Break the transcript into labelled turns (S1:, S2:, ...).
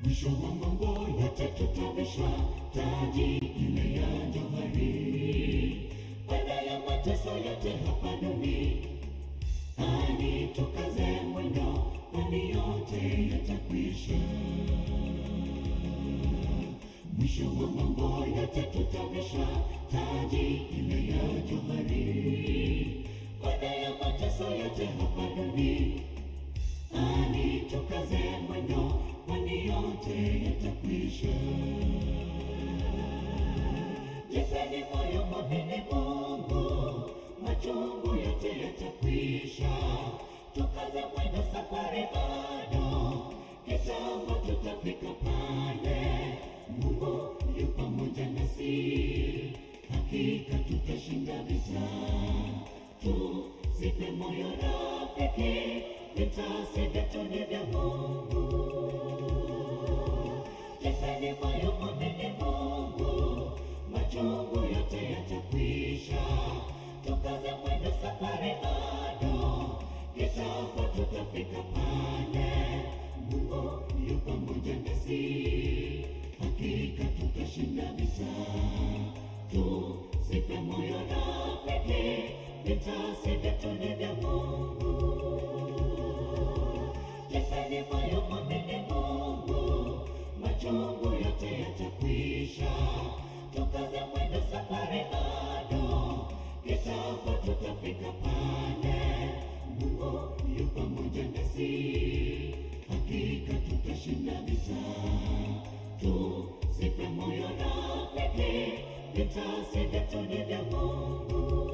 S1: Mwisho wa mambo yote tutavishwa taji ile ya johari. Baada ya mateso yote hapa duniani, tukaze mwendo, kwani yote yatakwisha. Mwisho wa mambo yote tutavishwa taji ile ya johari. Baada ya mateso yote hapa duniani, tukaze mwendo, kwani yote yatakwisha. Jipeni moyo, mwamini Mungu, machungu yote yatakwisha. Tukaze mwendo, safari bado, kitambo tutafika pale. Mungu yu pamoja nasi, hakika tutashinda vita. Tusife moyo rafiki, vita si vyetu, ni vya Mungu. Jipeni moyo, mwamini Mungu, machungu yote yatakwisha. Tukaze mwendo, safari bado, kitambo tutafika pale. Mungu yu pamoja nasi, hakika tutashinda vita. Tusife moyo rafiki, vita si vyetu, ni vya Mungu. Jipeni moyo, mwamini Mungu, machungu yote yatakwisha. Tukaze mwendo, safari bado, kitambo tutafika pale. Mungu yu pamoja nasi, hakika tutashinda vita. Tusife moyo rafiki, vita si vyetu, ni vya Mungu.